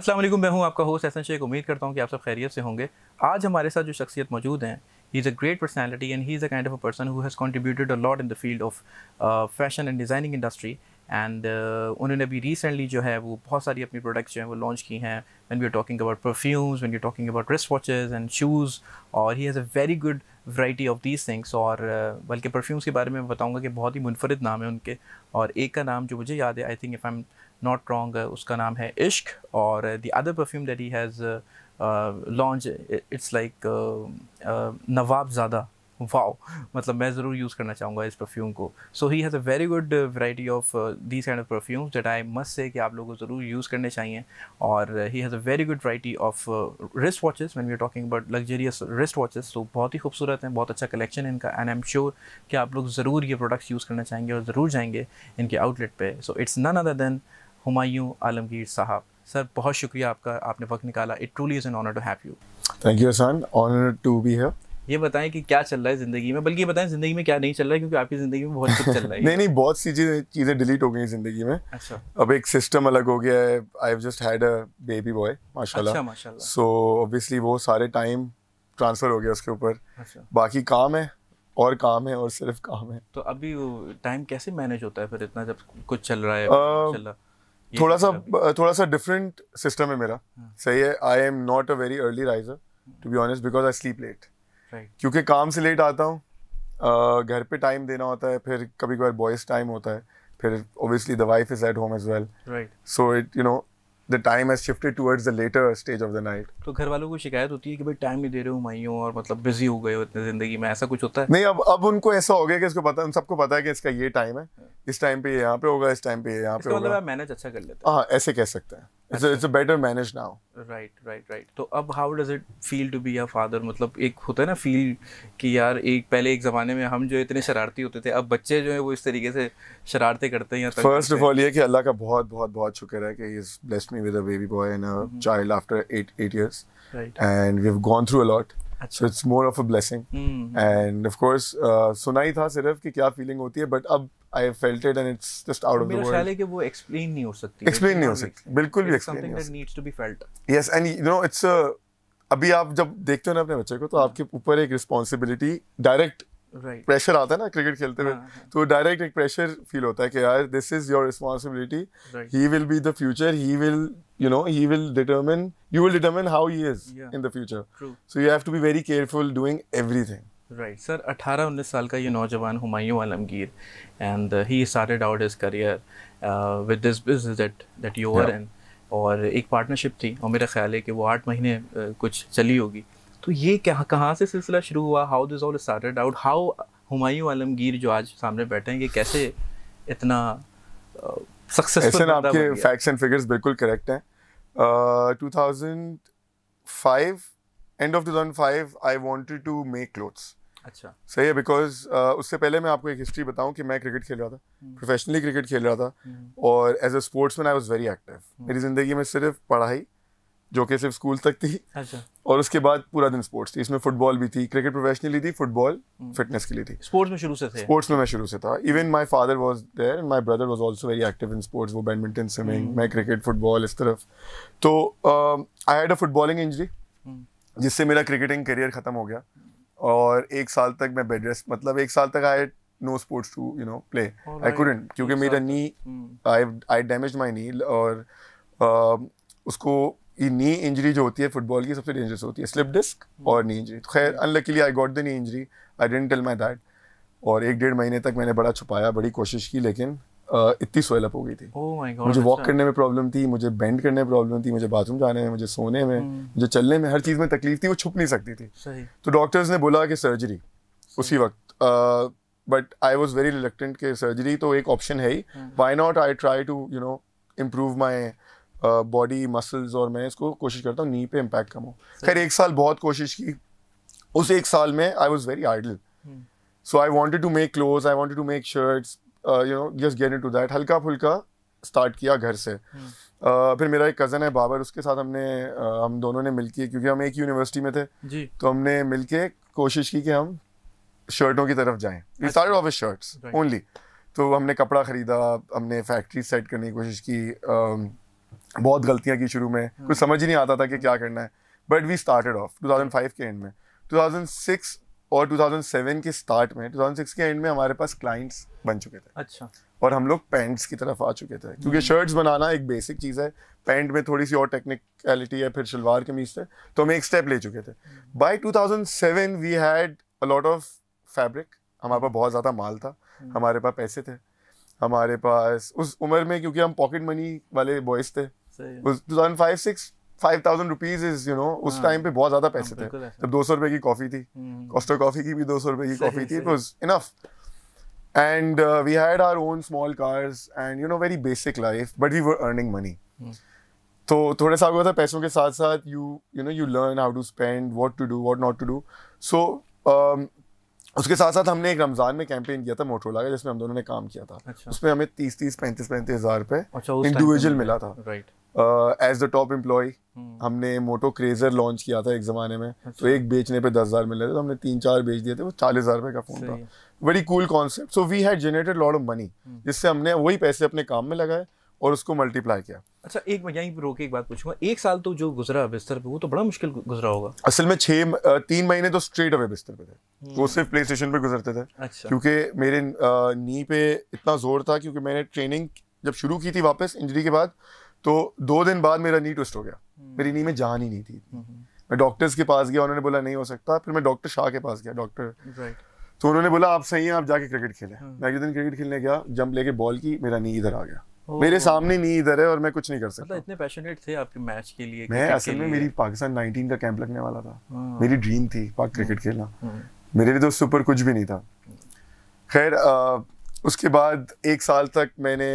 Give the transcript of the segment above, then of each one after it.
अस्सलाम वालेकुम, मैं हूं आपका होस्ट एहसन शेख। उम्मीद करता हूं कि आप सब खैरियत से होंगे। आज हमारे साथ जो शख्सियत मौजूद हैं, he is a great personality and he is a kind of a person who has contributed a lot in the field of fashion and designing industry. And उन्होंने अभी रिसेंटली जो है वो बहुत सारी अपनी प्रोडक्ट्स जो हैं वो लॉन्च की हैं। When we are talking about perfumes, when we are talking about wrist watches and shoes, और he has a very good variety of these things. और बल्कि परफ्यूम्स के बारे में बताऊँगा कि बहुत ही मुनफरिद नाम है उनके, और एक का नाम जो मुझे याद है, I think if I am not wrong, उसका नाम है इश्क। और the other perfume that he has launched, it's like Nawabzada. Wow, मतलब मैं ज़रूर यूज़ करना चाहूँगा इस परफ्यूम को। So he has a very good variety of these kind of perfumes that I must say कि आप लोगों को ज़रूर यूज़ करने चाहिए। और he has a very good variety of wrist watches when we are talking about luxurious wrist watches. तो बहुत ही खूबसूरत हैं, बहुत अच्छा कलेक्शन है इनका, एंड आई एम श्योर कि आप लोग ज़रूर ये प्रोडक्ट्स यूज़ करना चाहेंगे और ज़रूर जाएंगे इनके आउटलेट पे। So it's none other than Humayun Alamgir साहब। सर, बहुत शुक्रिया आपका, आपने वक्त निकाला। It truly is an honour to have you. Thank you Hasan, honour to be here. ये बताएं कि क्या चल रहा है ज़िंदगी में, बल्कि ये बताएं ज़िंदगी में क्या नहीं चल रहा है, क्योंकि आपकी ज़िंदगी में बहुत कुछ चल रहा है। नहीं, बहुत सी चीज़ें डिलीट हो गई ज़िंदगी में। अच्छा। अब एक सिस्टम अलग हो गया है। I have just had a baby boy, माशाल्लाह। अच्छा, माशाल्लाह। सो ऑब्वियसली वो सारे टाइम ट्रांसफ़र हो गया उसके ऊपर। अच्छा। बाकी काम है और काम है और सिर्फ काम है। तो अभी वो टाइम कैसे मैनेज होता है फिर, इतना जब कुछ चल रहा है? माशाल्लाह। थोड़ा सा डिफरेंट सिस्टम है मेरा। सही है। I am not a very early riser to be honest, because I sleep late. क्योंकि काम से लेट आता हूँ, घर पे टाइम देना होता है, फिर कभी कभार बॉयज़ टाइम होता है, फिर obviously the wife is at home as well. Right. So the time has shifted towards the later stage of the night. तो घर वालों को शिकायत होती है कि भाई टाइम नहीं दे रहे हो हुमायूं, और मतलब बिजी हो गए हो इतने ज़िंदगी में, ऐसा कुछ होता है? नहीं, अब उनको ऐसा हो गया कि इसको पता, उन सबको पता है कि इसका ये टाइम है, इस टाइम पे ये यहाँ पे होगा, इस टाइम पे ये यहाँ पे होगा। मतलब आप मैनेज अच्छा कर लेते हैं। हाँ, ऐसे कह सकते हैं। It's a better managed now. Right. तो अब how does it feel to be a father? मतलब एक होता है ना फील कि यार, पहले एक ज़माने में हम जो इतने शरारती होते थे, अब बच्चे जो है वो इस तरीके से शरारतें करते हैं। फर्स्ट ऑफ ऑल ये कि अल्लाह का बहुत बहुत बहुत शुक्र है कि he has blessed me with a baby boy and a child after 8 years. Right. And we've gone through a lot. अच्छा। So it's more of a blessing. And of course सुना ही था सिर्फ कि क्या फीलिंग होती है, but अब I felt it and it's just out of the world. मेरा ख्याल है कि वो एक्सप्लेन नहीं हो सकती। एक्सप्लेन नहीं हो सकती, बिल्कुल भी एक्सप्लेन नहीं हो सकती। needs to be felt. Yes, and it's अभी आप जब देखते हो ना अपने बच्चे को, तो आपके ऊपर एक रिस्पॉन्सिबिलिटी, डायरेक्ट प्रेशर आता है ना क्रिकेट खेलते हुए। तो डायरेक्ट एक प्रेशर फील होता है कि यार this is your responsibility, he will be the future, he will determine how he is in the future, so you have to be very careful doing everything. Right sir, 18-19 साल का ये नौजवान Humayun Alamgir, and he started out his career with this business that you are in, और एक partnership थी, और मेरा ख्याल है कि वो 8 महीने कुछ चली होगी। तो ये कहाँ से सिलसिला शुरू हुआ? How this all started out? How Humayun Alamgir जो आज सामने बैठे हैं, ये कैसे इतना सक्सेसफुल? ऐसे आपके फैक्ट्स एंड फिगर्स बिल्कुल करेक्ट हैं। 2005, and of 2005 I wanted to make clothes. अच्छा, सही है। बिकॉज उससे पहले मैं आपको एक हिस्ट्री बताऊं कि मैं क्रिकेट खेल रहा था, प्रोफेशनली क्रिकेट खेल रहा था, और as a sportsman I was very active. मेरी ज़िंदगी में सिर्फ पढ़ाई, जो कि सिर्फ स्कूल तक थी, अच्छा, और उसके बाद पूरा दिन स्पोर्ट्स थी। इसमें फुटबॉल भी थी, क्रिकेट प्रोफेशनली थी, फुटबॉल फिटनेस के लिए थी। स्पोर्ट्स में शुरू से थे? स्पोर्ट्स में मैं शुरू से था। Even my father was there and my brother was also very active in sports. वो बैडमिंटन, स्विमिंग, मैं क्रिकेट, फुटबॉल, इस तरफ। तो I had a footballing injury, जिससे मेरा क्रिकेटिंग करियर ख़त्म हो गया, और 1 साल तक मैं बेड रेस्ट, मतलब 1 साल तक I no sports to play. I couldn't, क्योंकि मेरा नी, आई डैमेज माई नी, और उसको ये नी इंजरी जो होती है फुटबॉल की, सबसे डेंजरस होती है, स्लिप डिस्क और नी इंजरी। तो खैर unluckily I got the knee injury, I didn't tell my dad, और 1-1.5 महीने तक मैंने बड़ा छुपाया, बड़ी कोशिश की, लेकिन इतनी स्वेल अप हो गई थी। Oh my God, मुझे वॉक करने में प्रॉब्लम थी, मुझे बेंड करने में प्रॉब्लम थी, मुझे बाथरूम जाने में, मुझे सोने में, मुझे चलने में, हर चीज़ में तकलीफ थी, वो छुप नहीं सकती थी। सही। तो डॉक्टर्स ने बोला कि सर्जरी उसी वक्त, but I was very reluctant कि सर्जरी तो एक ऑप्शन है ही, why not I try to improve my body muscles, और मैं इसको कोशिश करता हूँ नी पे इम्पैक्ट कम हो। खैर 1 साल बहुत कोशिश की। उस 1 साल में I was very idle, so I wanted to make clothes, I wanted to make shirts, just get into that, हल्का फुल्का स्टार्ट किया घर से। फिर मेरा एक कज़न है बाबर, उसके साथ हम दोनों ने मिलके, क्योंकि हम एक यूनिवर्सिटी में थे जी, तो हमने मिलके कोशिश की कि हम शर्टों की तरफ जाएं। We started off with shirts only. तो हमने कपड़ा ख़रीदा, हमने फैक्ट्री सेट करने की कोशिश की, बहुत गलतियाँ की शुरू में, कुछ समझ ही नहीं आता था कि क्या करना है, बट वी स्टार्टेड ऑफ 2005 के एंड में। 2006 और 2007 के स्टार्ट में, 2006 के एंड में हमारे पास क्लाइंट्स बन चुके थे। अच्छा। और हम लोग पैंट्स की तरफ आ चुके थे, क्योंकि शर्ट्स बनाना एक बेसिक चीज़ है, पैंट में थोड़ी सी और टेक्निकलिटी है, फिर शलवार कमीज थे, तो हम एक स्टेप ले चुके थे। By 2007 we had a lot of fabric, हमारे पास बहुत ज़्यादा माल था, हमारे पास पैसे थे, हमारे पास उस उम्र में, क्योंकि हम पॉकेट मनी वाले बॉयज थे, 2005-06 5,000 रुपीज इज उस टाइम पे बहुत ज़्यादा पैसे थे। तब 200 रुपये की कॉफ़ी थी, कॉस्टा कॉफ़ी की भी 200 रुपये की कॉफ़ी थी, it was enough. And we had our own small cars and very basic life, but we were earning money. तो थोड़े साल हुआ था, पैसों के साथ साथ you learn how to spend, what to do, what not to do. So उसके साथ साथ हमने एक रमज़ान में कैंपेन किया था मोटरोला का, जिसमें हम दोनों ने काम किया था। अच्छा। उसमें हमें 30-35 हज़ार रुपये इंडिविजुअल मिला था। एज द टॉप एम्प्लॉय हमने मोटो क्रेजर लॉन्च किया था एक ज़माने में। अच्छा। तो एक बेचने पे 10,000 मिल रहे थे, तो हमने 3-4 बेच दिए थे, वो 40,000 रुपये का फ़ोन था। Very cool concept. So we had generated lot of money, जिससे हमने वही पैसे अपने काम में लगाए और उसको मल्टीप्लाई किया। अच्छा, एक मैं यहीं पर रोके एक बात पूछूंगा, एक साल तो जो गुजरा बिस्तर पे, वो तो बड़ा मुश्किल गुजरा होगा। असल में 3 महीने तो स्ट्रेट अवे बिस्तर पे थे, वो सिर्फ प्ले स्टेशन पे गुजरते थे। अच्छा। क्योंकि मेरे नी पे इतना जोर था, क्योंकि मैंने ट्रेनिंग जब शुरू की थी वापस इंजरी के बाद, तो 2 दिन बाद मेरा नी ट्विस्ट हो गया, मेरी नी में जान ही नहीं थी। मैं डॉक्टर्स के पास गया, उन्होंने बोला नहीं हो सकता। फिर मैं डॉक्टर शाह के पास गया, डॉक्टर, तो उन्होंने बोला आप सही हैं, आप जाके क्रिकेट खेलें। मैं एक दिन क्रिकेट खेलने गया, जंप लेके बॉल की, मेरा नी इधर आ गया, मेरे सामने नी इधर है और मैं कुछ नहीं कर सकता। मतलब इतने पैशनेट थे आपके मैच के लिए? मैं असल में मेरी पाकिस्तान 19 का कैंप लगने वाला था, मेरी ड्रीम थी पाक क्रिकेट खेलना, मेरे लिए तो उससे ऊपर कुछ भी नहीं था। खैर उसके बाद 1 साल तक मैंने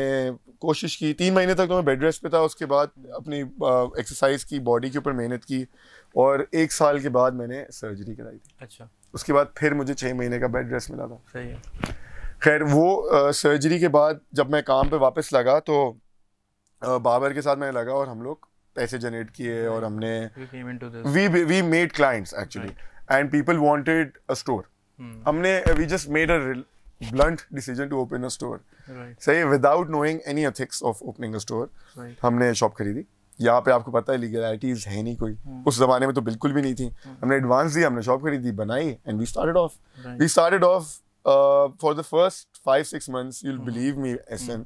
कोशिश की, 3 महीने तक तो मैं बेड रेस्ट पे था। उसके बाद अपनी एक्सरसाइज की, बॉडी के ऊपर मेहनत की, और 1 साल के बाद मैंने सर्जरी कराई थी। अच्छा। उसके बाद फिर मुझे 6 महीने का बेड रेस्ट मिला था। सही है। खैर वो सर्जरी के बाद जब मैं काम पे वापस लगा, तो बाबर के साथ मैंने लगा और हम लोग पैसे जनरेट किए, और हमने we made clients actually, and people wanted a store. हमने we just made a blunt decision to open a store. Right. सही, without knowing any ethics of opening a store. Right. हमने शॉप खरीदी। यहाँ पे आपको पता है लीगलिटीज है नहीं कोई, उस जमाने में तो बिल्कुल भी नहीं थी। हमने एडवांस दिया, हमने शॉप खरीदी, बनाई, and we started off. We started off for the first 5-6 months, you'll believe me, Ehsan,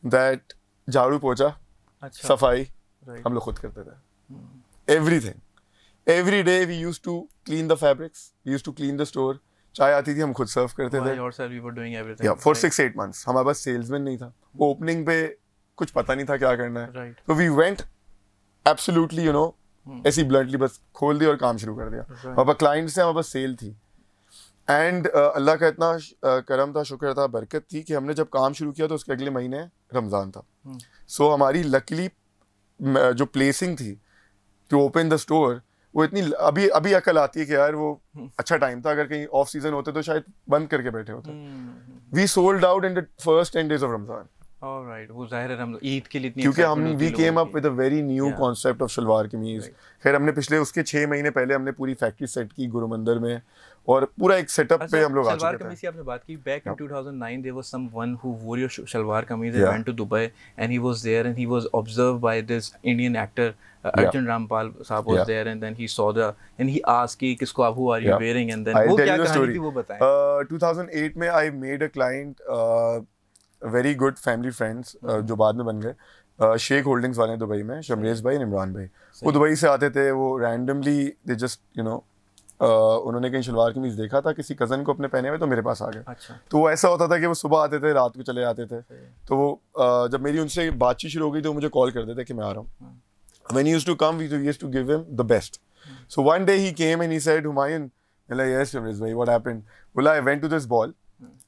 that झाड़ू पोछा, सफाई हम लोग खुद करते थे। Everything, every day we used to clean the fabrics, we used to clean the store. चाय आती थी, हम खुद सर्व करते थे। yourself you were doing everything. Yeah, for 6-8 months हमारे पास सेल्समैन नहीं था, ओपनिंग पे कुछ पता नहीं था क्या करना है। तो वी वेंट एब्सोल्युटली ऐसी ब्लंटली बस खोल दी और काम शुरू कर दिया। हमारे पास क्लाइंट्स थे, हमारे पास सेल थी, एंड अल्लाह का इतना करम था, शुक्र था, बरकत थी कि हमने जब काम शुरू किया तो उसके अगले महीने रमज़ान था। सो हमारी लकीली जो प्लेसिंग थी टू ओपन द स्टोर, वो इतनी अभी अकल आती है कि यार वो अच्छा टाइम था, अगर कहीं ऑफ सीजन होते तो शायद बंद करके बैठे होते। We sold out in the first 10 days of Ramadan. Alright, वो जाहिर है हम ईद के लिए इतनी, क्योंकि हम we came up with a very new concept of shalwar kameez. खैर हमने पिछले उसके 6 महीने पहले हमने पूरी फैक्ट्री सेट की गुरुमंदिर में, और पूरा एक सेटअप पे हम लोग आ चुके थे। शलवार कमीज की आपने बात की, back in 2009 there was someone who wore your shalwar kameez and went to Dubai, and he was there and he was observed by this Indian actor Arjun Rampal साहब was there, and then he saw and he asked कि किसको आप, who are you wearing, and then वो क्या कहानी थी वो बताएं। 2008 में I made a client, very good family friends जो बाद में बन गए, शेख होल्डिंग्स वाले दुबई में, शमरेज भाई, इमरान भाई। वो दुबई से आते थे, वो रैंडमली दे जस्ट उन्होंने कहीं शलवार कमीज देखा था किसी कज़न को अपने पहने हुए, तो मेरे पास आ गए। अच्छा। तो वो ऐसा होता था कि वो सुबह आते थे, रात को चले जाते थे। तो वो जब मेरी उनसे बातचीत शुरू हो गई तो मुझे कॉल करते थे कि मैं आ रहा हूँ। When he used to come, we used to give him the best. So one day he came and he said, Humayun, I'm like, yes, Shamiz bhai, what happened? Well, I went to this ball.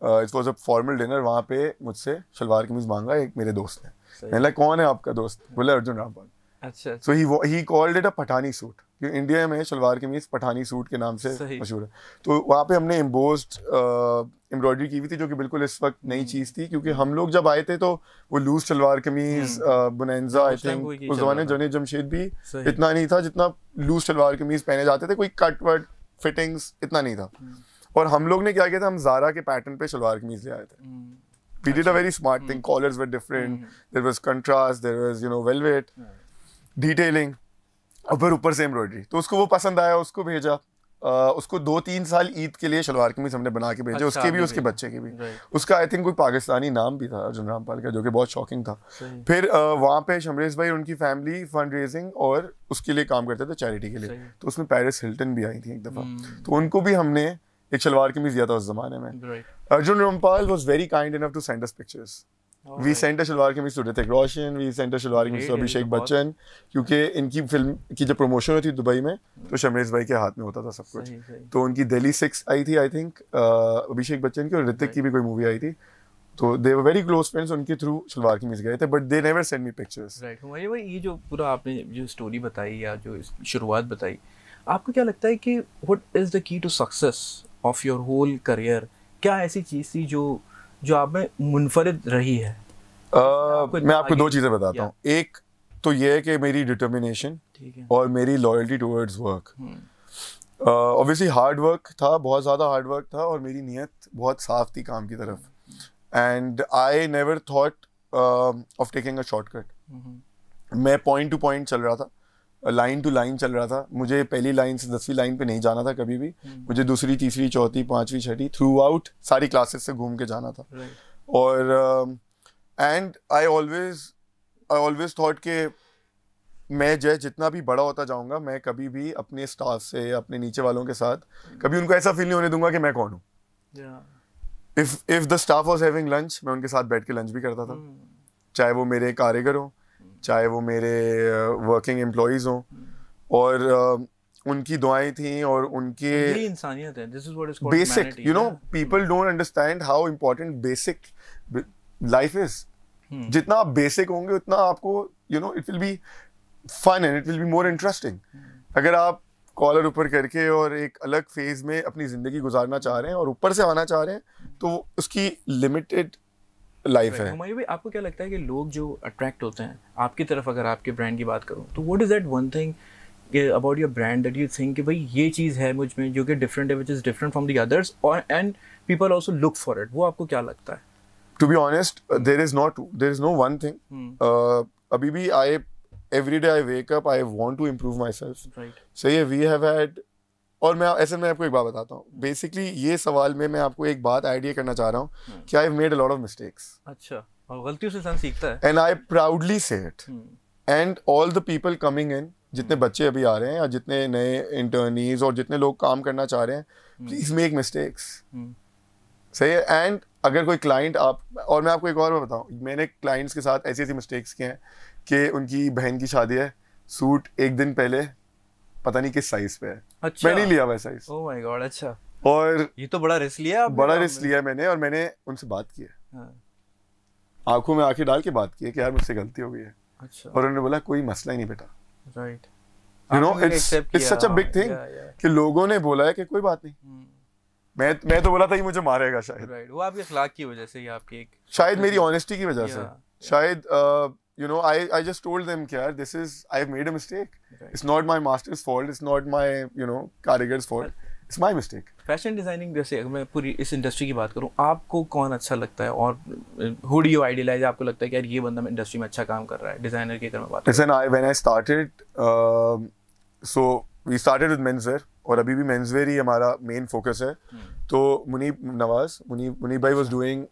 It was a formal dinner. वहाँ पे मुझसे शलवार कमीज मांगा एक मेरे दोस्त ने। मैं like, कौन है आपका दोस्त? बोला अर्जुन रामपाल। अच्छा। So he called it a Pathani suit, क्योंकि इंडिया में शलवार कमीज पठानी सूट के नाम से मशहूर है। तो वहाँ पे हमने एम्बोस्ड एम्ब्रॉयडरी की हुई थी, जो कि बिल्कुल इस वक्त नई चीज़ थी, क्योंकि हम लोग जब आए थे तो वो लूज शलवार कमीज, बुनेंजा, आई थिंक उस जमाने जने जमशेद भी इतना नहीं था जितना लूज शलवार कमीज पहने जाते थे, कोई कट वट फिटिंग्स इतना नहीं था। और हम लोग ने क्या किया था, हम ज़ारा के पैटर्न पे शलवार कमीज ले आए थे। We did a very smart thing. Collars were different. There was contrast. There was velvet. Detailing और फिर ऊपर से एम्ब्रॉयडरी। तो उसको वो पसंद आया, उसको भेजा। उसको 2-3 साल ईद के लिए शलवार कमीज हमने बना के भेजे। अच्छा, उसके भी उसके बच्चे के भी। उसका आई थिंक कोई पाकिस्तानी नाम भी था अर्जुन रामपाल का, जो कि बहुत शॉकिंग था। फिर वहाँ पे शमरेज भाई उनकी फैमिली फंड रेजिंग और उसके लिए काम करते थे, चैरिटी के लिए। तो उसमें पेरिस हिल्टन भी आई थी एक दफ़ा, तो उनको भी हमने एक शलवार कमीज दिया था उस जमाने में। Arjun Rampal was very kind enough to send us pictures. We sent a salwar kameez to Hrithik Roshan, we sent a salwar kameez to Abhishek Bachchan, क्योंकि इनकी फिल्म की जब प्रमोशन होती दुबई में तो शमरेज भाई के हाथ में होता था सब कुछ। तो उनकी दिल्ली 6 आई थी आई थिंक अभिषेक बच्चन की, और ऋतिक की भी कोई मूवी आई थी। तो दे वर वेरी क्लोज फ्रेंड्स, उनके थ्रू शलवार कमीज गए थे, but they never send me pictures. Right. भाई ये जो पूरा आपने जो स्टोरी बताई या जो शुरुआत बताई, आपको क्या लगता है कि what is the key to success of your whole career? क्या ऐसी चीज़ थी जो आप में मुनफरिद रही है? मैं आपको 2 चीज़ें बताता हूँ। एक तो ये है कि मेरी डिटर्मिनेशन और मेरी loyalty towards work. Obviously hard work था, बहुत ज़्यादा हार्ड वर्क था, और मेरी नीयत बहुत साफ थी काम की तरफ। And I never thought of taking a shortcut. मैं पॉइंट टू पॉइंट चल रहा था, लाइन टू लाइन चल रहा था। मुझे पहली लाइन से 10वीं लाइन पे नहीं जाना था कभी भी। मुझे दूसरी, तीसरी, चौथी, 5वीं, 6वीं थ्रू आउट सारी क्लासेस से घूम के जाना था। और एंड आई ऑलवेज थॉट कि मैं जितना भी बड़ा होता जाऊंगा, मैं कभी भी अपने स्टाफ से, अपने नीचे वालों के साथ कभी उनको ऐसा फील नहीं होने दूंगा कि मैं कौन हूँ। If the staff was having lunch, मैं उनके साथ बैठ के लंच भी करता था, चाहे वो मेरे कारीगर हो, चाहे वो मेरे वर्किंग एम्प्लॉइज हों, और उनकी दुआएं थी और उनके ये इंसानियत है। This is what is called basic, you know, people don't understand how important basic life is. जितना आप बेसिक होंगे उतना आपको, you know, it will be fun and it will be more interesting. अगर आप कॉलर ऊपर करके और एक अलग फेज में अपनी जिंदगी गुजारना चाह रहे हैं और ऊपर से आना चाह रहे हैं, तो उसकी लिमिटेड लाइफ है। हुमायूं भाई, आपको क्या लगता है कि लोग जो अट्रैक्ट होते हैं आपकी तरफ, अगर आपके ब्रांड की बात करूं, तो what is that one thing about your brand that you think कि भाई ये चीज़ है मुझ में जो कि डिफरेंट है, which is different from the others, और and people also look for it? वो आपको क्या लगता है? To be honest, there is no one thing. अभी भी every day I wake up, I want to improve myself. Right. सही है, we have had, और मैं आपको एक बात बताता हूँ। बेसिकली ये सवाल में मैं आपको एक बात आइडिया करना चाह रहा हूँ कि I have made a lot of mistakes. अच्छा, और गलतियों से इंसान सीखता है। And I proudly say it. And all the people coming in, जितने बच्चे अभी आ रहे हैं या जितने नए इंटर्नीज और जितने लोग काम करना चाह रहे हैं, प्लीज मेक मिस्टेक्स। सही है। एंड अगर कोई क्लाइंट और मैं आपको एक और बात बताऊं, मैंने क्लाइंट्स के साथ ऐसी ऐसी मिस्टेक्स किए हैं कि उनकी बहन की शादी है, सूट एक दिन पहले पता नहीं किस साइज पे है। अच्छा। मैं नहीं लिया वह साइज। Oh my God. अच्छा। और ये तो बड़ा रिस्क लिया आपने। बड़ा रिस्क लिया मैंने, और मैंने उनसे बात की है, आंखों में आंखें डाल के बात की है कि यार मुझसे गलती हो गई है। अच्छा। और उन्होंने बोला कोई मसला ही नहीं बेटा। Right. You know, it's such a big thing कि लोगों ने बोला है कि कोई बात नहीं। मैं तो बोला था ये मुझे मारेगा शायद। राइट। वो आपके अखलाक की वजह से, या आपकी एक शायद मेरी ऑनेस्टी की वजह से, शायद you know, I just told them कि यार this is, I've made a mistake. It's not my master's fault, it's not my, you know, कारीगर's fault. It's my mistake. Fashion designing, जैसे अगर मैं पूरी इस इंडस्ट्री की बात करूं, आपको कौन अच्छा लगता है और who do you idealize? आपको लगता है कि यार ये बंदा इंडस्ट्री में अच्छा काम कर रहा है डिजाइनर की, अगर मैं बात करूं? Listen, when I started, so we started with menswear, और अभी भी menswear ही हमारा main focus है। तो मुनीब भाई was doing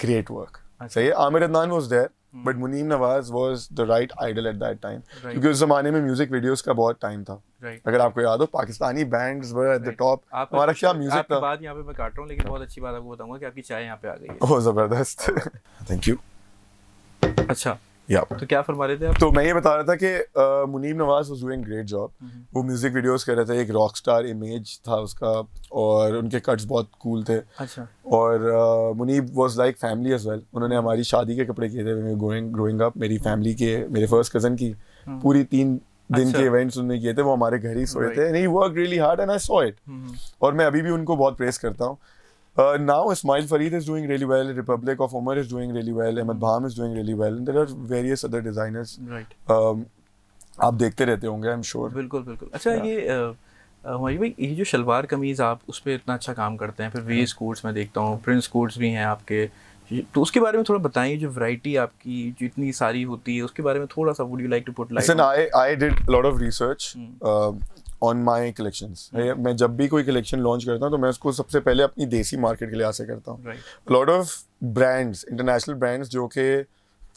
great work. सही है। Aamir Adnan was there, but Munib Nawaz was the right idol at that time, क्योंकि उस जमाने में म्यूजिक वीडियोस का बहुत टाइम था। अगर आपको याद हो, Pakistani bands were at the top. हमारा क्या म्यूजिक था। बात यहाँ पे मैं काट रहा हूँ, लेकिन बहुत अच्छी बात आपको बताऊंगा कि आपकी चाय यहाँ पे आ गई है। ओह जबरदस्त। Thank you. अच्छा, तो क्या फरमा रहे थे आप? तो मैं ये बता रहा था कि Muneeb Nawaz was doing great job. वो म्यूजिक वीडियोस कर रहे थे, एक रॉक स्टार इमेज था उसका, और उनके कट्स बहुत कूल थे। अच्छा। और Muneeb was like family as well. उन्होंने हमारी शादी के कपड़े किए थे ग्रोइंग अप। मेरी फैमिली के, मेरे फर्स्ट कजन की पूरी 3 दिन के इवेंट्स उन्होंने किए थे। वो हमारे घर ही सोए थे। And he worked really hard and I saw it. और मैं अभी भी उनको बहुत प्रेस करता हूँ। Now Ismail Fareed is doing really well, Republic of Umar is doing really well, Ahmed Bham is doing really well, and there are various other designers. Right. आप देखते रहते होंगे, I'm sure. बिल्कुल बिल्कुल। अच्छा, ये हमारी भाई, ये जो शलवार कमीज़ आप उस पर इतना अच्छा काम करते हैं, फिर वीज कोट्स मैं देखता हूँ, प्रिंस कोट्स भी हैं आपके, तो उसके बारे में थोड़ा बताइए, जो वैरायटी आपकी जो इतनी सारी होती है उसके बारे में थोड़ा सा, would you like to put light? Listen, I did a lot of research on my collections. मैं जब भी कोई कलेक्शन लॉन्च करता हूँ तो मैं उसको सबसे पहले अपनी देसी मार्केट के लिए से करता हूँ. A lot of brands, international brands जो कि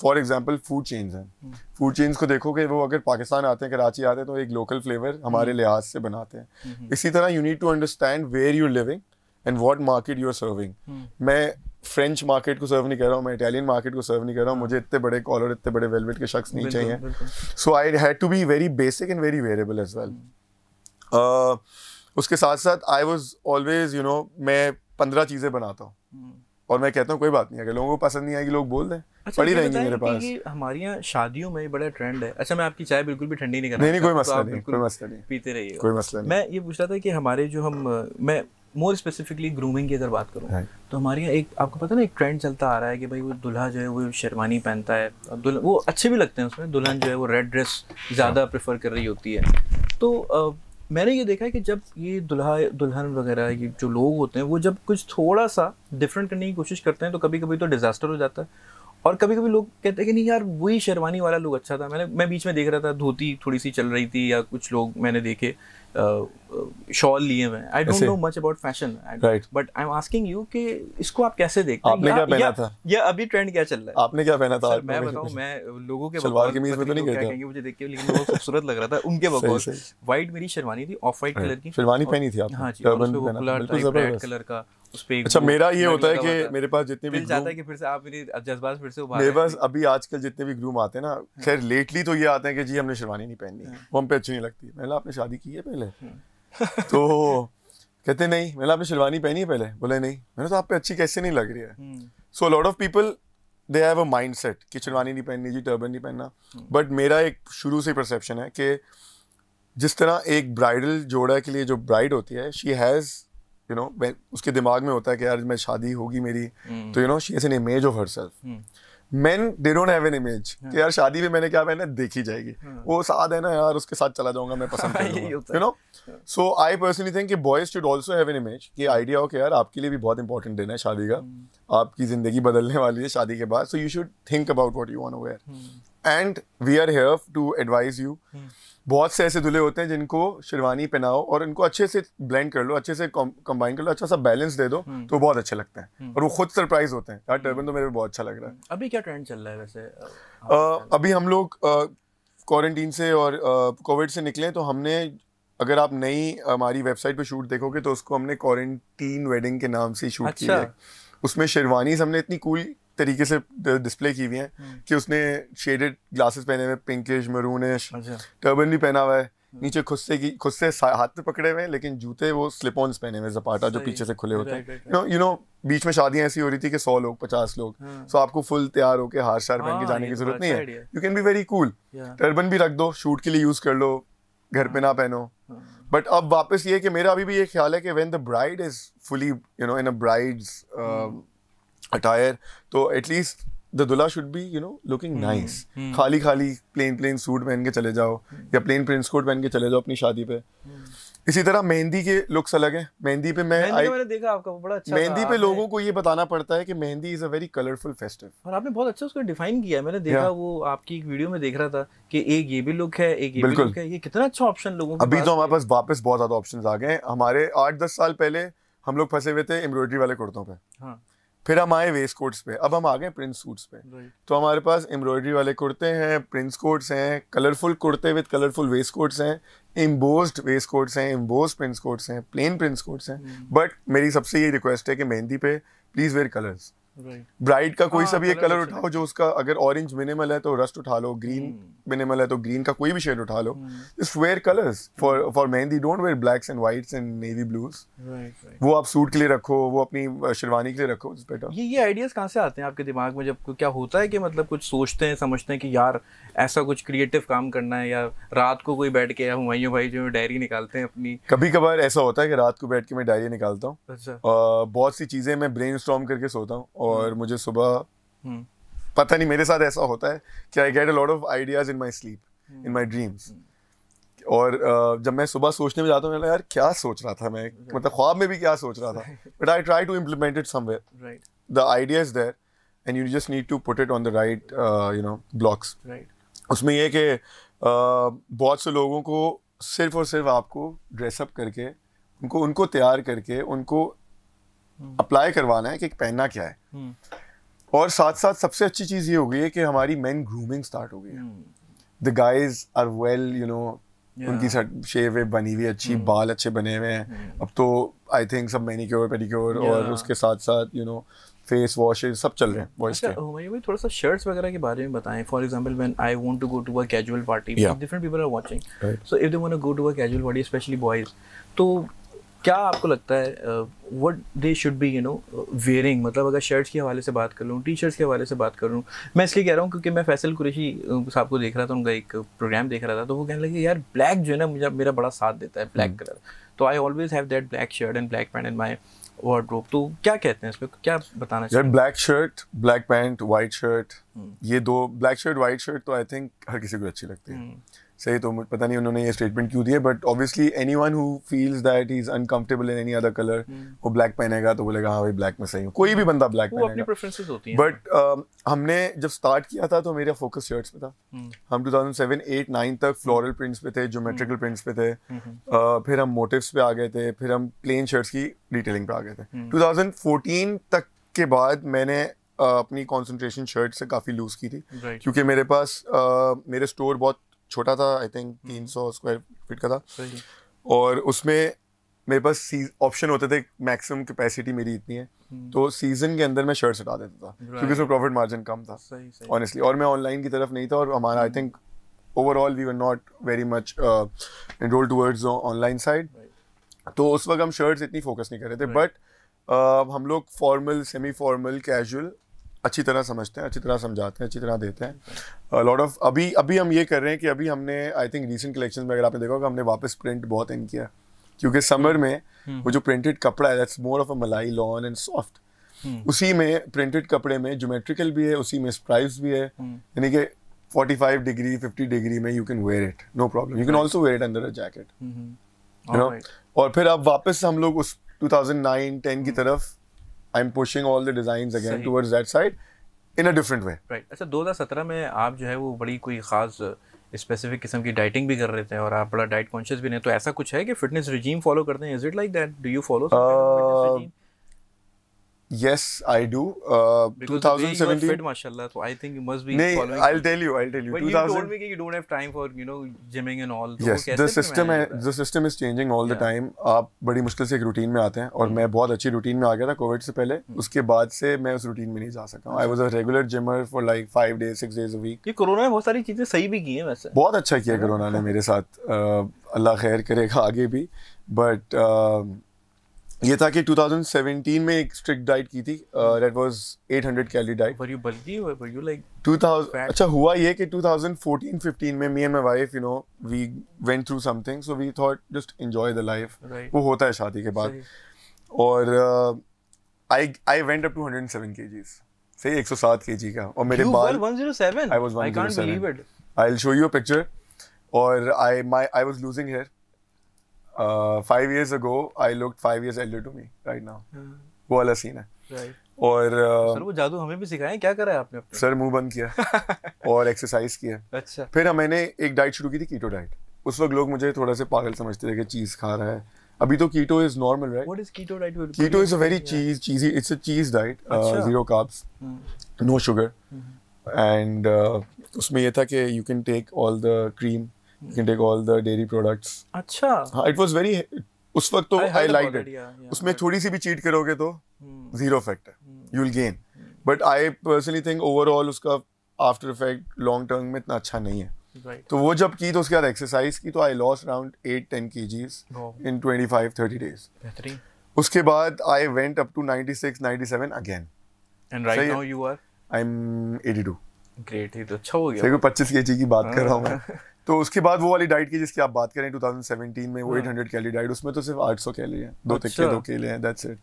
फॉर एग्जाम्पल फूड चेन्स हैं, फूड चेन्स को देखोगे वो अगर पाकिस्तान आते हैं, कराची आते हैं तो एक लोकल फ्लेवर हमारे लिहाज से बनाते हैं. इसी तरह you need to understand where you are living and what market you are serving. मैं फ्रेंच मार्केट को सर्व नहीं कर रहा हूँ, मैं इटालियन मार्केट को सर्व नहीं कर रहा हूँ. मुझे इतने बड़े कॉलर, इतने बड़े वेलवेट के शख्स नहीं चाहिए. So I had to be very basic and very variable as well. उसके साथ साथ आई वाज ऑलवेज मैं 15 चीज़ें बनाता हूँ और मैं कहता हूँ कोई बात नहीं, अगर लोगों को पसंद नहीं आएगी लोग बोल दें. अच्छा, पड़ी रहेंगी मेरे पास. हमारे यहाँ शादियों में बड़ा ट्रेंड है. अच्छा, मैं आपकी चाय बिल्कुल भी ठंडी नहीं कर रहा. नहीं, कोई मसला नहीं, कोई मसला नहीं, पीते रहिए, कोई मसला नहीं. मैं ये पूछ रहा था कि हमारे जो मैं मोर स्पेसिफिकली ग्रूमिंग की अगर बात करूँ तो हमारे यहाँ एक, आपको पता ना, एक ट्रेंड चलता आ रहा है कि भाई वो दूल्हा जो है वो शेरवानी पहनता है, वो अच्छे भी लगते हैं उसमें. दुल्हन जो है वो रेड ड्रेस ज़्यादा प्रेफर कर रही होती है. तो मैंने ये देखा है कि जब ये दुल्हन वगैरह ये जो लोग होते हैं वो जब कुछ थोड़ा सा डिफरेंट करने की कोशिश करते हैं तो कभी कभी तो डिजास्टर हो जाता है, और कभी कभी लोग कहते हैं कि नहीं यार वही शेरवानी वाला लुक अच्छा था. मैं बीच में देख रहा था धोती थोड़ी सी चल रही थी, या कुछ लोग मैंने देखे शॉल लिए हुए. I don't know much about fashion, but I am asking you कि इसको आप कैसे देखते हैं? आपने क्या पहना था? या अभी ट्रेंड क्या चल रहा है? आपने क्या पहना था? मैं बताऊं, मैं लोगों के सलवार कमीज में तो नहीं कहता मुझे देख के, लेकिन बहुत खूबसूरत लग रहा था उनके बकौल. व्हाइट मेरी शेरवानी थी, ऑफ व्हाइट कलर की शेरवानी पहनी थी आपने? हाँ जी, बिल्कुल रेड कलर का उस पे. अच्छा, मेरा ये होता है कि मेरे पास जितने भी चाहता है कि फिर से आप मेरे जज्बात फिर से उभार. मेरे पास अभी आजकल जितने भी ग्रूम आते हैं ना, खैर लेटली तो ये आते हैं कि जी हमने शेरवानी नहीं पहननी, वो हम पे अच्छी नहीं लगती. मैंने आपने शादी की है पहले? तो कहते नहीं. मैंने आपने शेरवानी पहनी है पहले? बोले नहीं. मैंने तो आप पे अच्छी कैसे नहीं लग रही है. So lot of people they have a mindset कि शेरवानी नहीं पहननी जी, टर्बन नहीं पहनना. बट मेरा एक शुरू से परसेप्शन है कि जिस तरह एक ब्राइडल जोड़ा के लिए जो ब्राइड होती है, शी हैज़ उसके दिमाग में होता है कि यार मैं शादी होगी मेरी, तो she has an image of herself. Men they don't have an image कि यार शादी में मैंने क्या पहना देखी जाएगी. वो साथ है ना यार, उसके साथ चला जाऊंगा, मैं पसंद करूंगा. So I personally think कि boys should also have an image कि आइडिया हो कि यार आपके लिए भी बहुत इंपॉर्टेंट दिन है शादी का, आपकी जिंदगी बदलने वाली है शादी के बाद. So you should think about what you want to wear and we are here to advise you. बहुत से ऐसे दूल्हे होते हैं जिनको शेरवानी पहनाओ और इनको अच्छे से ब्लेंड कर लो, अच्छे से कंबाइन कर लो, अच्छा सा बैलेंस दे दो तो बहुत अच्छे लगते हैं और वो खुद सरप्राइज होते हैं. यार टर्बन तो मेरे को बहुत अच्छा लग रहा है. अभी क्या ट्रेंड चल रहा है वैसे? अभी हम लोग क्वारंटीन से और कोविड से निकले तो हमने, अगर आप नई हमारी वेबसाइट पे शूट देखोगे तो उसको हमने क्वारंटीन वेडिंग के नाम से शूट किया है. उसमें शेरवानीज हमने इतनी कूल तरीके से डिस्प्ले की हुई हैं कि उसने शेडेड ग्लासेस पहने हुए, पिंकिश मरूनिश, टर्बन भी पहना हुआ है, नीचे खुद से हाथ में पकड़े हुए हैं, लेकिन जूते वो स्लिप ऑन्स पहने हुए, ज़पाटा जो पीछे से खुले होते हैं. यू नो बीच में शादियां ऐसी हो रही थी कि 100 लोग 50 लोग, सो आपको फुल तैयार होके हार शार पहन के जाने की जरूरत नहीं है. You can be very cool. Turban भी रख दो, शूट के लिए यूज कर लो, घर पे ना पहनो. बट अब वापस ये कि मेरा अभी भी ये ख्याल है कि when the bride is fully in a brides attire, तो एटलीस्ट द दुल्हा शुड बी लुकिंग नाइस. खाली प्लेन सूट पहन के चले जाओ या प्लेन प्रिंस कोट पहन के चले जाओ अपनी शादी पे. इसी तरह मेहंदी के लुक्स अलग हैं. मेहंदी पे मैंने देखा आपका बड़ा अच्छा. मेहंदी पे लोगों को ये बताना पड़ता है कि mehndi is a very colourful festive, और आपने बहुत अच्छा उसको डिफाइन किया है. मैंने देखा वो आपकी एक वीडियो में देख रहा था कि एक ये भी लुक है, एक ये भी लुक है. ये कितना अच्छा ऑप्शन लोगों के अभी तो हमारे पास वापस बहुत ज्यादा ऑप्शंस आ गए. हमारे 8-10 साल पहले हम लोग फंसे हुए थे एम्ब्रॉयडरी वाले कुर्तों पे, फिर हम आए वेस्ट कोट्स पे, अब हम आ गए प्रिंस सूट्स पे. तो हमारे पास एम्ब्रॉयडरी वाले कुर्ते हैं, प्रिंस कोट्स हैं, कलरफुल कुर्ते विद कलरफुल वेस्ट कोट्स हैं, एम्बोस्ड वेस्ट कोट्स हैं, एम्बोस्ड प्रिंस कोट्स हैं, प्लेन प्रिंस कोट्स हैं. बट मेरी सबसे यही रिक्वेस्ट है कि मेहंदी पे प्लीज वेयर कलर्स. ब्राइड का कोई सा भी एक कलर उठाओ जो उसका, अगर ऑरेंज मिनिमल है तो रस्ट उठा लो, ग्रीन मिनिमल है तो ग्रीन का कोई भी शेड उठा लो. Just wear colours for mehndi. Don't wear blacks and whites and navy blues. वो आप सूट के लिए रखो, वो अपनी शेरवानी के लिए रखो. ये आइडियाज कहाँ से आते हैं आपके दिमाग में? जब क्या होता है कि मतलब कुछ सोचते हैं, समझते हैं कि यार ऐसा कुछ क्रिएटिव काम करना है, या रात को कोई बैठ के हुमायूं भाई जो डायरी निकालते हैं अपनी? कभी कभार ऐसा होता है कि रात को बैठ के मैं डायरी निकालता हूँ. अच्छा. बहुत सी चीजें मैं ब्रेनस्टॉर्म करके सोता हूँ और मुझे सुबह पता नहीं, मेरे साथ ऐसा होता है कि I get a lot of ideas in my sleep, in my dreams. और जब मैं सुबह सोचने में जाता हूँ, यार क्या सोच रहा था मैं, मतलब ख्वाब में भी क्या सोच रहा था, but I try to implement it somewhere. The idea is there. and you just need to put it on the right blocks. Right. उसमें ये कि बहुत से लोगों को सिर्फ और सिर्फ आपको ड्रेसअप करके उनको तैयार करके उनको अप्लाई करवाना है कि पहनना क्या है। और साथ साथ सबसे अच्छी चीज़ ये हो गई है कि हमारी मेन ग्रूमिंग स्टार्ट हो गई है। द गाइज आर वेल उनकी शेव वेव बनी हुई अच्छी, बाल अच्छे बने हुए हैं। अब तो आई थिंक सब मैनिक्योर पेडिक्योर और उसके साथ साथ फेस वॉशेस सब चल रहे हैं बॉयज के। हुमायूं, थोड़ा सा शर्ट्स वगैरह के बारे में बताएं। For example when I want to go to a casual party, different people are watching, so if they want to go to a casual party specially boys, तो क्या आपको लगता है what they should be wearing? मतलब अगर shirts के हवाले से बात कर लूँ, टी शर्ट्स के हवाले से बात कर लूँ, मैं इसलिए कह रहा हूँ क्योंकि मैं फैसल कुरैशी साहब को देख रहा था, उनका एक प्रोग्राम देख रहा था, तो वो कहने लगे यार ब्लैक जो है ना मुझे मेरा बड़ा साथ देता है, ब्लैक कलर, तो I always have that black shirt and black pant in my wardrobe. तो क्या कहते हैं इसमें, क्या बताना चाहिए? Black shirt, black pant, white shirt, ये दो, ब्लैक शर्ट वाइट शर्ट तो आई थिंक हर किसी को अच्छी लगती है। सही, तो पता नहीं उन्होंने ये स्टेटमेंट क्यों दिया, but obviously anyone who feels that he is uncomfortable in any other colour, वो ब्लैक पहनेगा तो बोलेगा हाँ भाई ब्लैक में सही हूँ। कोई भी बंदा ब्लैक पहनेगा, अपनी प्रेफरेंसेस होती हैं। बट हमने जब स्टार्ट किया था तो मेरा फोकस शर्ट्स पे था। हम 2007, 8, 9 तक फ्लोरल प्रिंट्स पे थे, ज्योमेट्रिकल प्रिंट्स पे थे, फिर हम मोटिव्स पे आ गए थे, फिर हम प्लेन शर्ट्स की डिटेलिंग पे आ गए थे। 2014 तक के बाद मैंने अपनी कॉन्सेंट्रेशन शर्ट से काफ़ी लूज की थी, क्योंकि मेरे पास मेरे स्टोर बहुत छोटा था, आई थिंक 300 स्क्वायर फीट का था, और उसमें मेरे पास ऑप्शन होते थे, मैक्सिमम कैपेसिटी मेरी इतनी है, तो सीजन के अंदर मैं शर्ट्स हटा देता था क्योंकि उसमें प्रॉफिट मार्जिन कम था ऑनेस्टली, और मैं ऑनलाइन की तरफ नहीं था, और हमारा I think overall we were not very much enrolled towards online side, तो उस वक्त हम शर्ट्स इतनी फोकस नहीं कर रहे थे। बट हम लोग फॉर्मल, सेमी फॉर्मल, कैजुअल अच्छी तरह समझते हैं, अच्छी तरह समझाते हैं, अच्छी तरह देते हैं। लॉट ऑफ अभी हम ये कर रहे हैं कि अभी हमने आई थिंक रीसेंट कलेक्शन में अगर आपने देखा होगा, हमने वापस प्रिंट बहुत इन किया, क्योंकि समर में वो जो प्रिंटेड कपड़ा है दैट्स मोर ऑफ अ मलाई लॉन एंड सॉफ्ट, उसी में प्रिंटेड कपड़े में ज्योमेट्रिकल भी है, उसी में स्ट्राइप्स भी है, यानी कि 45 डिग्री 50 डिग्री में you can wear it, no problem. You can also wear it under a jacket, you know. और फिर अब वापस हम लोग उस 2009-10 की तरफ I'm pushing all the designs again towards that side in a different way. Right. अच्छा, 2017 में आप जो है वो बड़ी कोई ख़ास स्पेसिफिक किस्म की डाइटिंग भी कर रहे थे और आप बड़ा डाइट कॉन्शियस भी नहीं, तो ऐसा कुछ है कि फिटनेस रिजीम फॉलो करते हैं? Is it like that? Do you follow some kind of fitness regime? Yes, I do. Because 2017. You are fit, mashallah. So I think you must be following. I'll tell you. But you told me that you don't have time for gymming and all. Yes, the system is changing all the time. आप बड़ी मुश्किल से एक routine में आते हैं, और मैं बहुत अच्छी रूटीन में आ गया था कोविड से पहले, उसके बाद से मैं उस रूटीन में नहीं जा सका। I was a regular gymmer for like 5 days, 6 days a week. ये कोरोना में बहुत सारी चीजें सही भी की हैं वैसे। बहुत अच्छा किया कोरोना ने मेरे साथ, अल्लाह खैर करेगा आगे भी। बट ये था कि 2017 में एक स्ट्रिक्ट डाइट की थी, that was 800 calorie diet. Were you bulky or were you like 2000? अच्छा, हुआ ये कि 2014-15 में me and my wife we went through something, so we thought just enjoy the life. वो होता है शादी के बाद, और I went up to 107 kgs, सही 107 kg का, और मेरे बाल 107? I was 107. I can't believe it. I'll show you a picture. और I was losing hair. 5 years ago, I looked 5 years elder to me right now. वो वाला scene है। Right. और सर वो जादू हमें भी सिखाएं, क्या करा है आपने? सर मुंह बंद किया और एक्सरसाइज किया। अच्छा। फिर मैंने एक डाइट शुरू की थी, कीटो डाइट। उस वक्त लोग मुझे थोड़ा से पागल समझते थे कि चीज खा रहा है। अभी तो keto is normal, right? What is keto diet? Keto is a very cheesy. It's a cheese diet. Zero carbs, no sugar, and उसमें ये था कि you can take all the cream. You can take all the dairy products. अच्छा। हाँ, it was very, उस वक्त तो I liked it. उसमें थोड़ी सी भी चीट करोगे तो zero effect है, you will gain. But I personally think overall उसका after effect long term में इतना अच्छा नहीं है। Right. तो वो जब की तो उसके बाद एक्सरसाइज की, तो I lost around 8-10 kgs in 25-30 days. बेहतरीन। उसके बाद I went up to 96-97 again. And right now you are? I'm 82. Great, ये तो अच्छा हो गया। सही, 25 kg की बात कर रहा हूँ मैं। तो उसके बाद वो वाली डाइट की जिसकी आप बात करें 2017 में, वो 800 कैलोरी डाइट, उसमें तो सिर्फ 800 कैलोरी है, 2 टिक्के 2 केले हैं, दैट्स इट।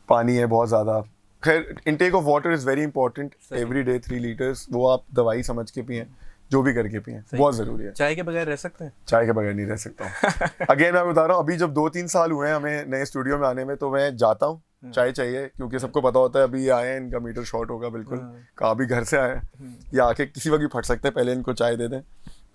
पानी है बहुत ज़्यादा। खैर, intake of water is very important, every day 3 litres, वो आप दवाई समझ के पिएं, जो भी करके पिएं, बहुत ज़रूरी है। चाय के बगैर रह सकते हैं? चाय के बगैर नहीं रह सकता हूँ। अगेन मैं बता रहा हूँ, अभी जब 2-3 साल हुए हैं हमें नए स्टूडियो में आने में, तो मैं जाता हूँ, चाय चाहिए, क्योंकि सबको पता होता है अभी ये आए हैं, इनका मीटर शॉर्ट होगा बिल्कुल, कहा भी घर से आए या आके किसी वक्त भी फट सकते हैं, पहले इनको चाय दे दें।